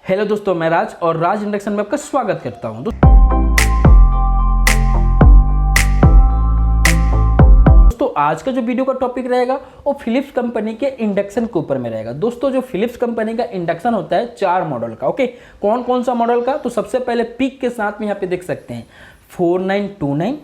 Hello दोस्तों, मैं राज और राज इंडक्शन में आपका स्वागत करता हूं। दोस्तों आज का जो वीडियो का टॉपिक रहेगा वो फिलिप्स कंपनी के इंडक्शन के ऊपर में रहेगा। दोस्तों जो फिलिप्स कंपनी का इंडक्शन होता है 4 मॉडल का। ओके, कौन कौन सा मॉडल का? तो सबसे पहले पिक के साथ में यहाँ पे देख सकते हैं 4929,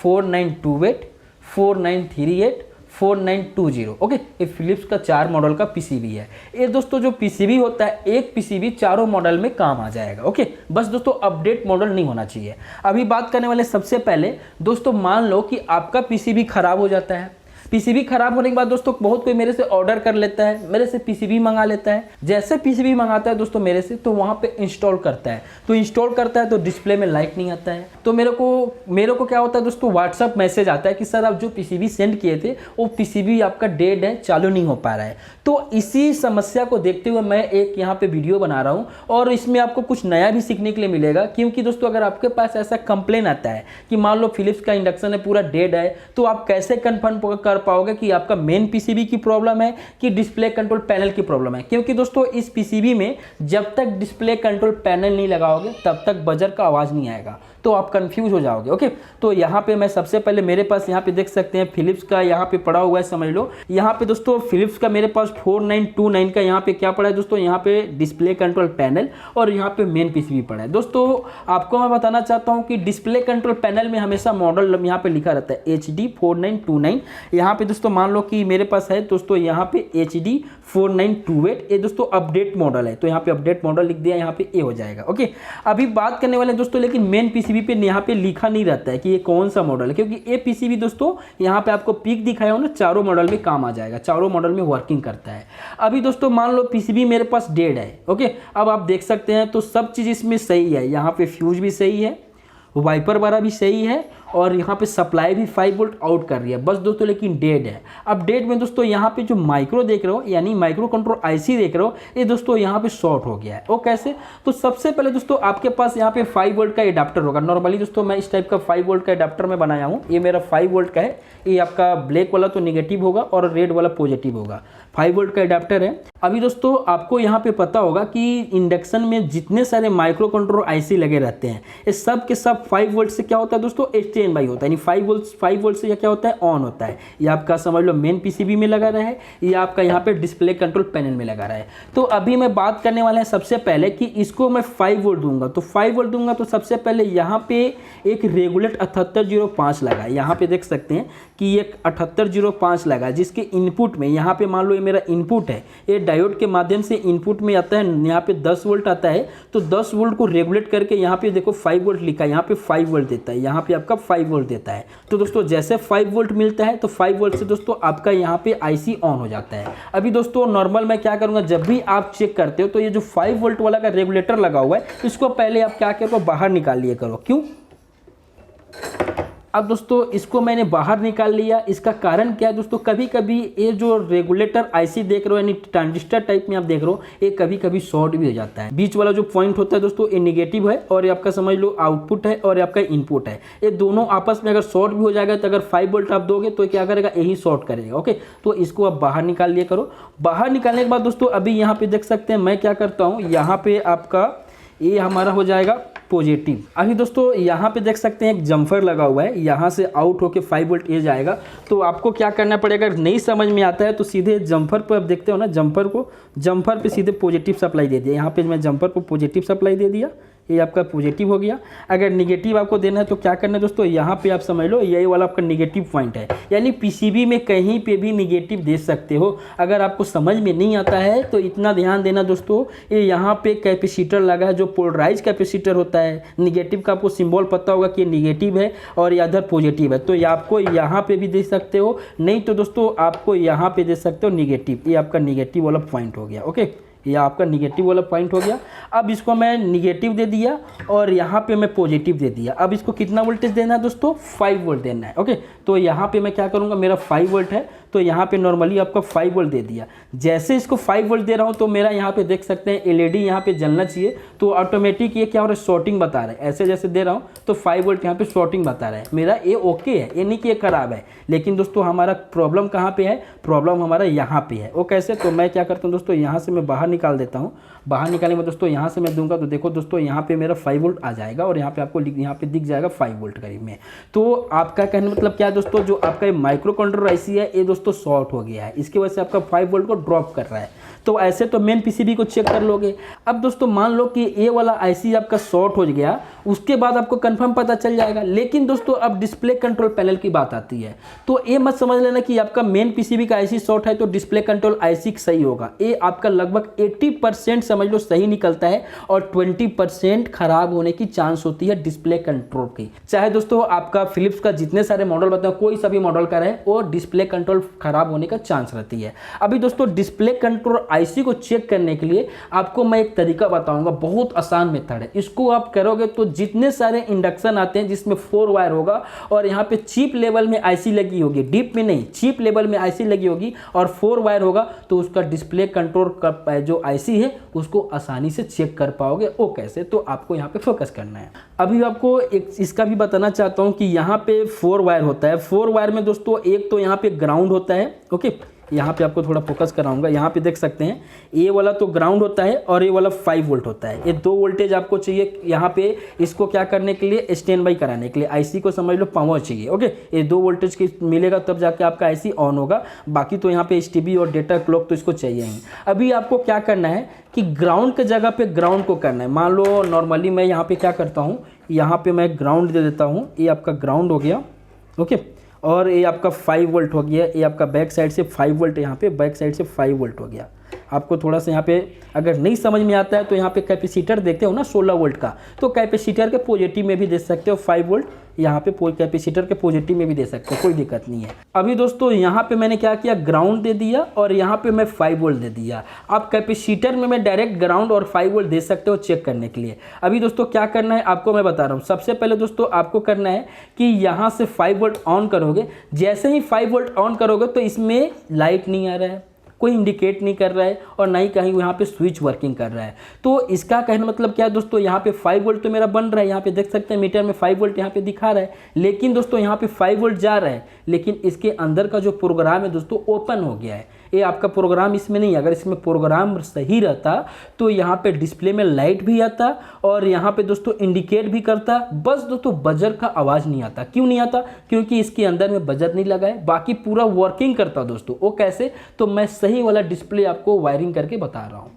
4928, 4938, 4920। ओके, ये फिलिप्स का 4 मॉडल का पीसीबी है। ये दोस्तों जो पीसीबी होता है, एक पीसीबी चारों मॉडल में काम आ जाएगा। ओके, बस दोस्तों अपडेट मॉडल नहीं होना चाहिए। अभी बात करने वाले सबसे पहले दोस्तों, मान लो कि आपका पीसीबी खराब हो जाता है। पीसीबी खराब होने के बाद दोस्तों बहुत कोई मेरे से ऑर्डर कर लेता है, मेरे से पीसीबी मंगा लेता है। जैसे पीसीबी मंगाता है दोस्तों मेरे से, तो वहाँ पे इंस्टॉल करता है। तो इंस्टॉल करता है तो डिस्प्ले में लाइट नहीं आता है। तो मेरे को क्या होता है दोस्तों, व्हाट्सअप मैसेज आता है कि सर आप जो पीसीबी सेंड किए थे वो पीसीबी आपका डेड है, चालू नहीं हो पा रहा है। तो इसी समस्या को देखते हुए मैं एक यहाँ पे वीडियो बना रहा हूँ और इसमें आपको कुछ नया भी सीखने के लिए मिलेगा। क्योंकि दोस्तों अगर आपके पास ऐसा कंप्लेन आता है कि मान लो फिलिप्स का इंडक्शन है पूरा डेड है, तो आप कैसे कन्फर्म कर पाओगे कि आपका मेन पीसीबी की प्रॉब्लम है कि डिस्प्ले कंट्रोल पैनल की प्रॉब्लम है। क्योंकि दोस्तों इस पीसीबी में जब तक डिस्प्ले कंट्रोल पैनल नहीं लगाओगे तब तक बजर का आवाज़ नहीं आएगा, तो आप कंफ्यूज हो जाओगे। ओके, तो यहाँ पे मैं सबसे पहले मेरे पास यहाँ पे देख सकते हैं फिलिप्स का यहाँ पे पड़ा हुआ है, समझ लो। यहाँ पे दोस्तों फिलिप्स का मेरे पास 4929 का यहाँ पे क्या पड़ा है दोस्तों, यहाँ पे डिस्प्ले कंट्रोल पैनल और यहाँ पे मेन पीसीबी पड़ा है। दोस्तों आपको मैं बताना चाहता हूँ कि डिस्प्ले कंट्रोल पैनल में हमेशा मॉडल यहाँ पे लिखा रहता है HD 4929। यहाँ पे दोस्तों मान लो कि मेरे पास है दोस्तों यहाँ पे HD 4928। ये दोस्तों अपडेट मॉडल है, तो यहाँ पे अपडेट मॉडल लिख दिया, यहाँ पे ए हो जाएगा। ओके, अभी बात करने वाले दोस्तों, लेकिन मेन पीसीबी पे यहाँ पे लिखा नहीं रहता है कि ये कौन सा मॉडल है, क्योंकि ये पीसीबी दोस्तों यहाँ पे आपको पिक दिखाया हो ना, चारों मॉडल में काम आ जाएगा, चारों मॉडल में वर्किंग करता है। अभी दोस्तों मान लो पीसीबी मेरे पास डेड है। ओके, अब आप देख सकते हैं तो सब चीज़ इसमें सही है। यहाँ पे फ्यूज भी सही है, वाइपर वाला भी सही है और यहाँ पे सप्लाई भी 5 वोल्ट आउट कर रही है, बस दोस्तों लेकिन डेड है। अब डेड में दोस्तों यहाँ पे जो माइक्रो देख रहे हो, यानी माइक्रो कंट्रोल आईसी देख रहे हो, ये दोस्तों यहाँ पे शॉर्ट हो गया है। वो कैसे? तो सबसे पहले दोस्तों आपके पास यहाँ पे 5 वोल्ट का एडाप्टर होगा। नॉर्मली दोस्तों मैं इस टाइप का 5 वोल्ट का एडाप्टर में बनाया हूँ। ये मेरा 5 वोल्ट का है। ये आपका ब्लैक वाला तो निगेटिव होगा और रेड वाला पॉजिटिव होगा। 5 वोल्ट का एडाप्टर है। अभी दोस्तों आपको यहाँ पे पता होगा कि इंडक्शन में जितने सारे माइक्रो कंट्रोल आईसी लगे रहते हैं, ये सब के सब 5 वोल्ट से क्या होता है दोस्तों, स्टैंड बाई होता है। यानी 5 वोल्ट से क्या होता है, ऑन होता है। ये आपका समझ लो मेन पीसीबी में लगा रहा है, ये आपका यहाँ पे डिस्प्ले कंट्रोल पैनल में लगा रहा है। तो अभी मैं बात करने वाला है सबसे पहले कि इसको मैं 5 वोल्ट दूंगा। तो 5 वोल्ट दूंगा तो सबसे पहले यहाँ पे एक रेगुलेट 7805 लगा है। यहाँ पे देख सकते हैं कि ये 7805 लगा, जिसके इनपुट में यहाँ पे मान लो ये मेरा इनपुट है, ये डायोड के माध्यम से इनपुट में आता है, यहाँ पे 10 वोल्ट आता है। तो 10 वोल्ट को रेगुलेट करके यहाँ पे देखो 5 वोल्ट लिखा है, यहाँ पे 5 वोल्ट देता है, यहाँ पे आपका 5 वोल्ट देता है। तो दोस्तों जैसे 5 वोल्ट मिलता है तो 5 वोल्ट से दोस्तों आपका यहाँ पे आईसी ऑन हो जाता है। अभी दोस्तों नॉर्मल मैं क्या करूँगा, जब भी आप चेक करते हो तो ये जो 5 वोल्ट वाला का रेगुलेटर लगा हुआ है, इसको पहले आप क्या करो, बाहर निकाल लिया करो। क्यों? अब दोस्तों इसको मैंने बाहर निकाल लिया। इसका कारण क्या है दोस्तों, कभी कभी ये जो रेगुलेटर आईसी देख रहे हो, यानी ट्रांजिस्टर टाइप में आप देख रहे हो, ये कभी कभी शॉर्ट भी हो जाता है। बीच वाला जो पॉइंट होता है दोस्तों, ये निगेटिव है और ये आपका समझ लो आउटपुट है और ये आपका इनपुट है। ये दोनों आपस में अगर शॉर्ट भी हो जाएगा तो अगर 5 वोल्ट आप दोगे तो क्या करेगा, यही शॉर्ट करेगा। ओके, तो इसको आप बाहर निकाल लिया करो। बाहर निकालने के बाद दोस्तों अभी यहाँ पे देख सकते हैं मैं क्या करता हूँ, यहाँ पे आपका ये हमारा हो जाएगा पॉजिटिव। अभी दोस्तों यहाँ पे देख सकते हैं एक जम्फर लगा हुआ है, यहाँ से आउट होके 5 वोल्ट ये जाएगा। तो आपको क्या करना पड़ेगा, अगर नहीं समझ में आता है तो सीधे जम्फर पर आप देखते हो ना, जम्फर पे सीधे पॉजिटिव सप्लाई दे दिया। यहाँ पे मैं जम्फर को पॉजिटिव सप्लाई दे दिया, ये आपका पॉजिटिव हो गया। अगर निगेटिव आपको देना है तो क्या करना है दोस्तों, यहाँ पे आप समझ लो यही वाला आपका निगेटिव पॉइंट है। यानी पीसीबी में कहीं पे भी निगेटिव दे सकते हो। अगर आपको समझ में नहीं आता है तो इतना ध्यान देना दोस्तों, ये यहाँ पे कैपेसिटर लगा है जो पोलराइज कैपेसिटर होता है। निगेटिव का आपको सिंबल पता होगा कि ये निगेटिव है और ये अदर पॉजिटिव है, तो ये आपको यहाँ पे भी दे सकते हो, नहीं तो दोस्तों आपको यहाँ पे दे सकते हो निगेटिव। ये आपका निगेटिव वाला पॉइंट हो गया। ओके, ये आपका निगेटिव वाला पॉइंट हो गया। अब इसको मैं निगेटिव दे दिया और यहाँ पे मैं पॉजिटिव दे दिया। अब इसको कितना वोल्टेज देना है दोस्तों, 5 वोल्ट देना है। ओके, तो यहाँ पे मैं क्या करूँगा, मेरा 5 वोल्ट है तो यहाँ पे नॉर्मली आपका 5 वोल्ट दे दिया। जैसे इसको 5 वोल्ट दे रहा हूँ तो मेरा यहाँ पे देख सकते हैं एलईडी यहाँ पे जलना चाहिए, तो ऑटोमेटिक ये क्या हो रहा है, शॉर्टिंग बता रहा है। ऐसे जैसे दे रहा हूँ तो 5 वोल्ट यहाँ पे शॉर्टिंग बता रहा है। मेरा ये ओके है, ये नहीं कि ये खराब है। लेकिन दोस्तों हमारा प्रॉब्लम कहाँ पे है, प्रॉब्लम हमारा यहाँ पे है। वो कैसे, तो मैं क्या करता हूँ दोस्तों, यहाँ से मैं बाहर निकाल देता हूँ। बाहर निकालेंगे दोस्तों, यहाँ से मैं दूंगा तो देखो दोस्तों यहाँ पे मेरा 5 वोल्ट आ जाएगा और यहाँ पे आपको यहाँ पे दिख जाएगा 5 वोल्ट करीब में। तो आपका कहने मतलब क्या है दोस्तों, जो आपका माइक्रो कंट्रोलर आईसी है ये दोस्तों शॉर्ट हो गया है, इसकी वजह से आपका 5 वोल्ट को ड्रॉप कर रहा है। तो ऐसे तो मेन पीसीबी को चेक कर लोगे। अब दोस्तों मान लो कि ये वाला आईसी आपका शॉर्ट हो गया, उसके बाद आपको कंफर्म पता चल जाएगा। लेकिन दोस्तों अब डिस्प्ले कंट्रोल पैनल की बात आती है, तो ये मत समझ लेना कि आपका मेन पीसीबी का आईसी शॉर्ट है तो डिस्प्ले कंट्रोल आईसी सही होगा। ये आपका लगभग 80% समझ लो सही निकलता है और 20% खराब होने की चांस होती है डिस्प्ले कंट्रोल की। चाहे दोस्तों आपका फिलिप्स का जितने सारे मॉडल बताओ, कोई सा भी मॉडल का रहे, वो डिस्प्ले कंट्रोल खराब होने का चांस रहती है। अभी दोस्तों डिस्प्ले कंट्रोल आईसी को चेक करने के लिए आपको मैं एक तरीका बताऊंगा, बहुत आसान मेथड है। इसको आप करोगे तो जितने सारे इंडक्शन आते हैं जिसमें 4 वायर होगा और यहाँ पे चीप लेवल में आईसी लगी होगी, डीप में नहीं, चीप लेवल में आईसी लगी होगी और 4 वायर होगा, तो उसका डिस्प्ले कंट्रोल का जो आईसी है उसको आसानी से चेक कर पाओगे। वो कैसे, तो आपको यहाँ पे फोकस करना है। अभी आपको एक इसका भी बताना चाहता हूँ कि यहाँ पे 4 वायर होता है। 4 वायर में दोस्तों एक तो यहाँ पे ग्राउंड होता है, ओके, यहाँ पे आपको थोड़ा फोकस कराऊंगा। यहाँ पे देख सकते हैं ये वाला तो ग्राउंड होता है और ये वाला 5 वोल्ट होता है। ये 2 वोल्टेज आपको चाहिए यहाँ पे, इसको क्या करने के लिए, स्टैंड बाई कराने के लिए। आईसी को समझ लो पावर चाहिए, ओके। ये 2 वोल्टेज की मिलेगा तब जाके आपका आईसी ऑन होगा। बाकी तो यहाँ पे एसटीबी और डेटा क्लॉक तो इसको चाहिए ही। अभी आपको क्या करना है कि ग्राउंड के जगह पे ग्राउंड को करना है। मान लो नॉर्मली मैं यहाँ पे क्या करता हूँ, यहाँ पे मैं ग्राउंड दे देता हूँ। ये आपका ग्राउंड हो गया, ओके, और ये आपका 5 वोल्ट हो गया। ये आपका बैक साइड से 5 वोल्ट, यहाँ पे बैक साइड से 5 वोल्ट हो गया। आपको थोड़ा सा यहाँ पे अगर नहीं समझ में आता है तो यहाँ पे कैपेसिटर देखते हो ना 16 वोल्ट का, तो कैपेसिटर के पॉजिटिव में भी दे सकते हो 5 वोल्ट, यहाँ पे कैपेसिटर के पॉजिटिव में भी दे सकते हो, कोई दिक्कत नहीं है। अभी दोस्तों यहाँ पे मैंने क्या किया, ग्राउंड दे दिया और यहाँ पे मैं 5 वोल्ट दे दिया। आप कैपेसिटर में मैं डायरेक्ट ग्राउंड और 5 वोल्ट दे सकते हो चेक करने के लिए। अभी दोस्तों क्या करना है आपको मैं बता रहा हूँ। सबसे पहले दोस्तों आपको करना है कि यहाँ से 5 वोल्ट ऑन करोगे। जैसे ही 5 वोल्ट ऑन करोगे तो इसमें लाइट नहीं आ रहा है, कोई इंडिकेट नहीं कर रहा है और ना ही कहीं यहाँ पे स्विच वर्किंग कर रहा है। तो इसका कहना मतलब क्या है दोस्तों, यहाँ पे 5 वोल्ट तो मेरा बन रहा है, यहाँ पे देख सकते हैं मीटर में 5 वोल्ट यहाँ पे दिखा रहा है। लेकिन दोस्तों यहाँ पे 5 वोल्ट जा रहा है, लेकिन इसके अंदर का जो प्रोग्राम है दोस्तों ओपन हो गया है। ये आपका प्रोग्राम इसमें नहीं है। अगर इसमें प्रोग्राम सही रहता तो यहाँ पे डिस्प्ले में लाइट भी आता और यहाँ पे दोस्तों इंडिकेट भी करता, बस दोस्तों बजर का आवाज़ नहीं आता। क्यों नहीं आता, क्योंकि इसके अंदर में बजर नहीं लगा है। बाकी पूरा वर्किंग करता दोस्तों। वो कैसे, तो मैं सही वाला डिस्प्ले आपको वायरिंग करके बता रहा हूँ।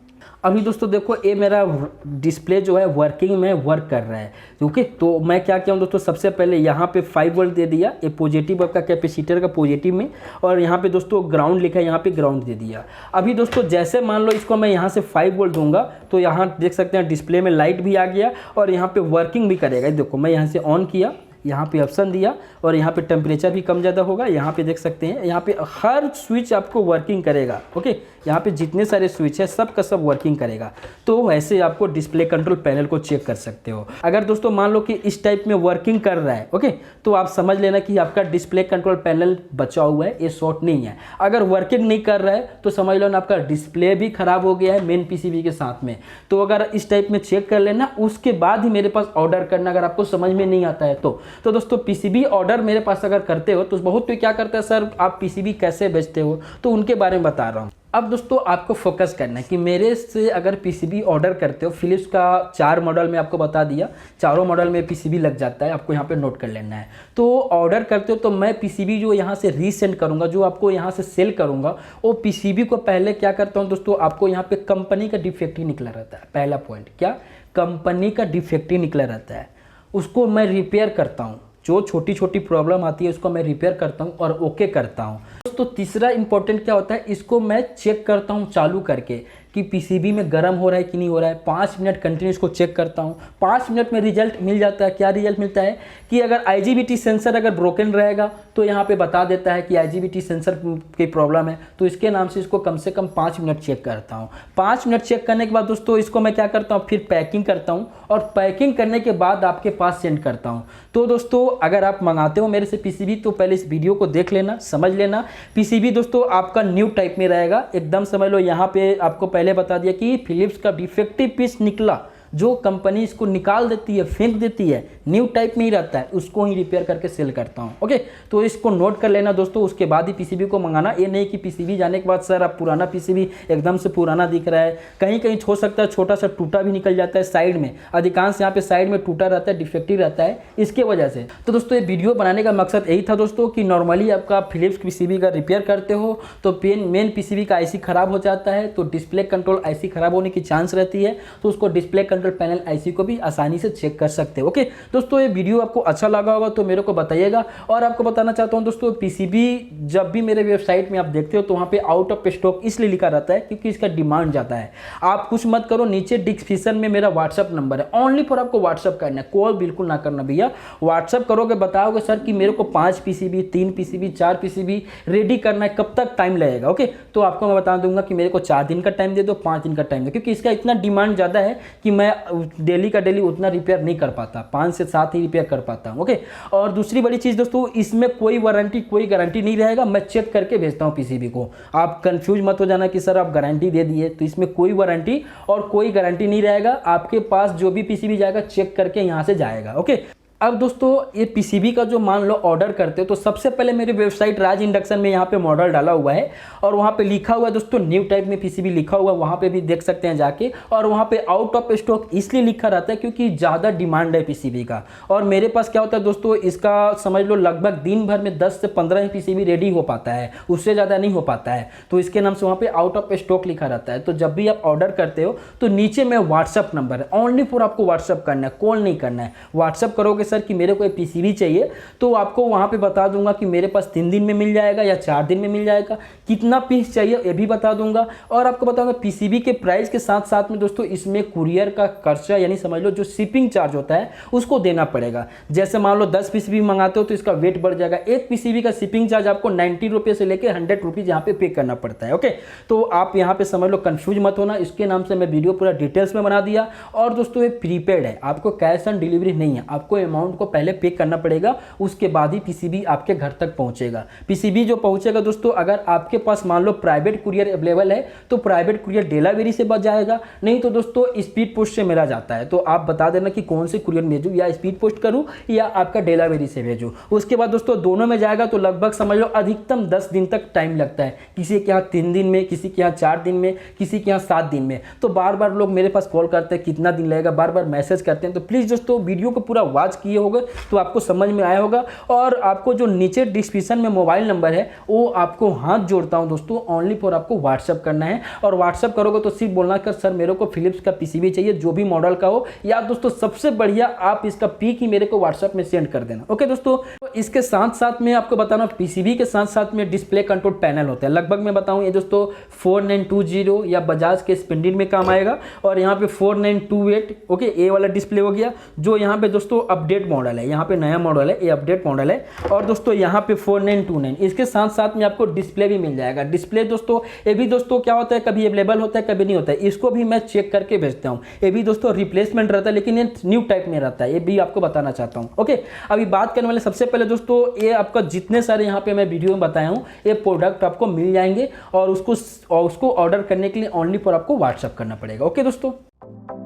अभी दोस्तों देखो ये मेरा डिस्प्ले जो है वर्किंग में वर्क कर रहा है, ओके। तो मैं क्या किया हूँ दोस्तों, सबसे पहले यहाँ पे 5 वोल्ट दे दिया, ये पॉजिटिव आपका कैपेसिटर का पॉजिटिव में, और यहाँ पे दोस्तों ग्राउंड लिखा है, यहाँ पे ग्राउंड दे दिया। अभी दोस्तों जैसे मान लो इसको मैं यहाँ से 5 वोल्ट दूंगा तो यहाँ देख सकते हैं डिस्प्ले में लाइट भी आ गया और यहाँ पे वर्किंग भी करेगा। देखो मैं यहाँ से ऑन किया, यहाँ पे ऑप्शन दिया और यहाँ पे टेम्परेचर भी कम ज़्यादा होगा। यहाँ पे देख सकते हैं यहाँ पे हर स्विच आपको वर्किंग करेगा, ओके। यहाँ पे जितने सारे स्विच है सब का सब वर्किंग करेगा। तो ऐसे आपको डिस्प्ले कंट्रोल पैनल को चेक कर सकते हो। अगर दोस्तों मान लो कि इस टाइप में वर्किंग कर रहा है, ओके, तो आप समझ लेना कि आपका डिस्प्ले कंट्रोल पैनल बचा हुआ है, ये शॉर्ट नहीं है। अगर वर्किंग नहीं कर रहा है तो समझ लो ना आपका डिस्प्ले भी खराब हो गया है मेन पीसीबी के साथ में। तो अगर इस टाइप में चेक कर लेना, उसके बाद ही मेरे पास ऑर्डर करना, अगर आपको समझ में नहीं आता है तो दोस्तों पीसीबी ऑर्डर मेरे पास अगर करते हो तो बहुत कोई क्या करता है, सर आप पीसीबी कैसे बेचते हो, तो उनके बारे में बता रहा हूँ। अब दोस्तों आपको फोकस करना है कि मेरे से अगर पीसीबी ऑर्डर करते हो, फिलिप्स का 4 मॉडल में आपको बता दिया, चारों मॉडल में पीसीबी लग जाता है, आपको यहाँ पे नोट कर लेना है। तो ऑर्डर करते हो तो मैं पीसीबी जो यहाँ से रीसेंड करूँगा, जो आपको यहाँ से सेल करूँगा, वो पीसीबी को पहले क्या करता हूँ दोस्तों, आपको यहाँ पे कंपनी का डिफेक्ट ही निकला रहता है। पहला पॉइंट क्या, कंपनी का डिफेक्ट ही निकला रहता है, उसको मैं रिपेयर करता हूँ। जो छोटी छोटी प्रॉब्लम आती है उसको मैं रिपेयर करता हूँ और ओके करता हूँ। दोस्तों तीसरा इंपॉर्टेंट क्या होता है, इसको मैं चेक करता हूँ चालू करके कि पीसीबी में गर्म हो रहा है कि नहीं हो रहा है। 5 मिनट कंटिन्यू इसको चेक करता हूँ। 5 मिनट में रिजल्ट मिल जाता है। क्या रिजल्ट मिलता है कि अगर आईजीबीटी सेंसर अगर ब्रोकन रहेगा तो यहाँ पे बता देता है कि आईजीबीटी सेंसर की प्रॉब्लम है, तो इसके नाम से इसको कम से कम 5 मिनट चेक करता हूँ। 5 मिनट चेक करने के बाद दोस्तों इसको मैं क्या करता हूँ, फिर पैकिंग करता हूँ और पैकिंग करने के बाद आपके पास सेंड करता हूँ। तो दोस्तों अगर आप मंगाते हो मेरे से पीसीबी तो पहले इस वीडियो को देख लेना, समझ लेना। पीसीबी दोस्तों आपका न्यू टाइप में रहेगा एकदम, समझ लो। यहाँ पे आपको पहले बता दिया कि फिलिप्स का डिफेक्टिव पीस निकला जो कंपनी इसको निकाल देती है, फेंक देती है, न्यू टाइप में ही रहता है, उसको ही रिपेयर करके सेल करता हूँ। ओके, तो इसको नोट कर लेना दोस्तों, उसके बाद ही पीसीबी को मंगाना। ये नहीं कि पीसीबी जाने के बाद सर अब पुराना पीसीबी एकदम से पुराना दिख रहा है, कहीं कहीं हो सकता है छोटा सा टूटा भी निकल जाता है साइड में, अधिकांश यहाँ पे साइड में टूटा रहता है, डिफेक्टिव रहता है इसके वजह से। तो दोस्तों ये वीडियो बनाने का मकसद यही था दोस्तों कि नॉर्मली आपका फिलिप्स पीसीबी का रिपेयर करते हो तो मेन पीसीबी का आईसी खराब हो जाता है, तो डिस्प्ले कंट्रोल आईसी खराब होने की चांस रहती है, तो उसको डिस्प्ले कंट्रोल पैनल आईसी को भी आसानी से चेक कर सकते हो। ओके दोस्तों, ये वीडियो आपको अच्छा लगा होगा तो मेरे को बताइएगा। और आपको बताना चाहता हूँ दोस्तों, पीसीबी जब भी मेरे वेबसाइट में आप देखते हो तो वहाँ पे आउट ऑफ स्टॉक इसलिए लिखा रहता है क्योंकि इसका डिमांड ज़्यादा है। आप कुछ मत करो, नीचे डिस्क्रिप्शन में मेरा व्हाट्सअप नंबर है, ओनली फॉर आपको व्हाट्सअप करना है, कॉल बिल्कुल ना करना भैया। व्हाट्सअप करोगे, बताओगे सर कि मेरे को 5 पीसीबी, 3 पीसीबी, 4 पीसीबी रेडी करना है, कब तक टाइम लगेगा। ओके, तो आपको मैं बता दूंगा कि मेरे को 4 दिन का टाइम दे दो, 5 दिन का टाइम दो, क्योंकि इसका इतना डिमांड ज़्यादा है कि मैं डेली का डेली उतना रिपेयर नहीं कर पाता, 5 से 7 ही रिपेयर कर पाता हूँ। ओके, और दूसरी बड़ी चीज़ दोस्तों, इसमें कोई वारंटी कोई गारंटी नहीं रहेगा, मैं चेक करके भेजता हूँ पीसीबी को। आप कंफ्यूज मत हो जाना कि सर आप गारंटी दे दिए, तो इसमें कोई वारंटी और कोई गारंटी नहीं रहेगा। आपके पास जो भी पीसीबी जाएगा चेक करके यहाँ से जाएगा। ओके, अब दोस्तों ये पीसीबी का जो मान लो ऑर्डर करते हो तो सबसे पहले मेरी वेबसाइट राज इंडक्शन में यहाँ पे मॉडल डाला हुआ है और वहाँ पे लिखा हुआ है दोस्तों न्यू टाइप में पीसीबी लिखा हुआ है, वहाँ पे भी देख सकते हैं जाके। और वहाँ पे आउट ऑफ स्टॉक इसलिए लिखा रहता है क्योंकि ज़्यादा डिमांड है पीसीबी का। और मेरे पास क्या होता है दोस्तों, इसका समझ लो लगभग दिन भर में 10 से 15 ही पीसीबी रेडी हो पाता है, उससे ज़्यादा नहीं हो पाता है, तो इसके नाम से वहाँ पे आउट ऑफ स्टॉक लिखा रहता है। तो जब भी आप ऑर्डर करते हो तो नीचे में व्हाट्सअप नंबर है, ओनली फॉर आपको व्हाट्सअप करना है, कॉल नहीं करना है। व्हाट्सअप करोगे सर कि मेरे को पीसीबी चाहिए, तो आपको वहां पे बता दूंगा कि मेरे पास 3 दिन में मिल जाएगा या 4 दिन में मिल जाएगा, कितना पीस चाहिए ये भी बता दूंगा। और आपको बताऊंगा पीसीबी के प्राइस के साथ साथ में दोस्तों इसमें कुरियर का खर्चा, यानी समझ लो जो शिपिंग चार्ज होता है उसको देना पड़ेगा। जैसे मान लो 10 पीसीबी मंगाते हो तो इसका वेट बढ़ जाएगा, एक पीसीबी का शिपिंग चार्ज आपको 90 रुपये से लेकर 100 रुपीज़ यहाँ पे करना पड़ता है। ओके, तो आप यहाँ पे समझ लो कंफ्यूज मत होना, इसके नाम से मैं वीडियो पूरा डिटेल्स में बना दिया। और दोस्तों ये प्रीपेड है, आपको कैश ऑन डिलीवरी नहीं है, आपको अमाउंट को पहले पे करना पड़ेगा, उसके बाद ही पीसीबी आपके घर तक पहुंचेगा। पीसीबी जो पहुंचेगा दोस्तों, अगर आपके पास मान लो प्राइवेट कुरियर अवेलेबल है तो प्राइवेट कुरियर डिलीवरी से बच जाएगा, नहीं तो दोस्तों स्पीड पोस्ट से मेरा जाता है। तो आप बता देना कि कौन से कुरियर भेजूं, या स्पीड पोस्ट करूं या आपका डिलीवरी से भेजूं। उसके बाद दोस्तों दोनों में जाएगा तो लगभग समझ लो अधिकतम 10 दिन तक टाइम लगता है, किसी के यहाँ 3 दिन में, किसी के यहाँ 4 दिन में, किसी के यहाँ 7 दिन में। तो बार बार लोग मेरे पास कॉल करते हैं कितना दिन लगेगा, बार बार मैसेज करते हैं। तो प्लीज़ दोस्तों वीडियो को पूरा वॉच किए होगा तो आपको समझ में आया होगा। और आपको जो नीचे डिस्क्रिप्शन में मोबाइल नंबर है वो आपको हाथ जोड़ता हूं दोस्तों, ओनली फॉर आपको व्हाट्सअप करना है। और व्हाट्सअप करोगे तो सिर्फ बोलना कि सर मेरे को फिलिप्स का पीसीबी चाहिए, जो भी मॉडल का हो, या दोस्तों सबसे बढ़िया आप इसका पिक ही मेरे को व्हाट्सएप में सेंड कर देना। ओके दोस्तों, तो इसके साथ साथ में आपको बताना पीसीबी के साथ साथ में डिस्प्ले कंट्रोल पैनल होता है। लगभग मैं बताऊं ये दोस्तों 4920 या बजाज के स्पेंडिल में काम आएगा। और यहाँ पे 4928 ओके, ये वाला डिस्प्ले हो गया, जो यहाँ पे दोस्तों अपडेट मॉडल है, यहाँ पे नया मॉडल है, ये अपडेट मॉडल है। और दोस्तों यहाँ पे 4929, इसके साथ साथ में आपको डिस्प्ले भी मिल जाएगा। डिस्प्ले दोस्तों ये भी दोस्तों क्या होता है, कभी अवेलेबल होता है कभी नहीं होता है, इसको भी मैं चेक करके भेजता हूँ। ये भी दोस्तों रिप्लेसमेंट रहता है, लेकिन ये न्यू टाइप में रहता है, ये भी आपको बताना चाहता हूँ। ओके, अभी बात करने वाले सबसे पहले दोस्तों, ये आपका जितने सारे यहाँ पे मैं वीडियो में बताया हूँ ये प्रोडक्ट आपको मिल जाएंगे, और उसको ऑर्डर करने के लिए ओनली फॉर आपको व्हाट्सअप करना पड़ेगा। ओके दोस्तों।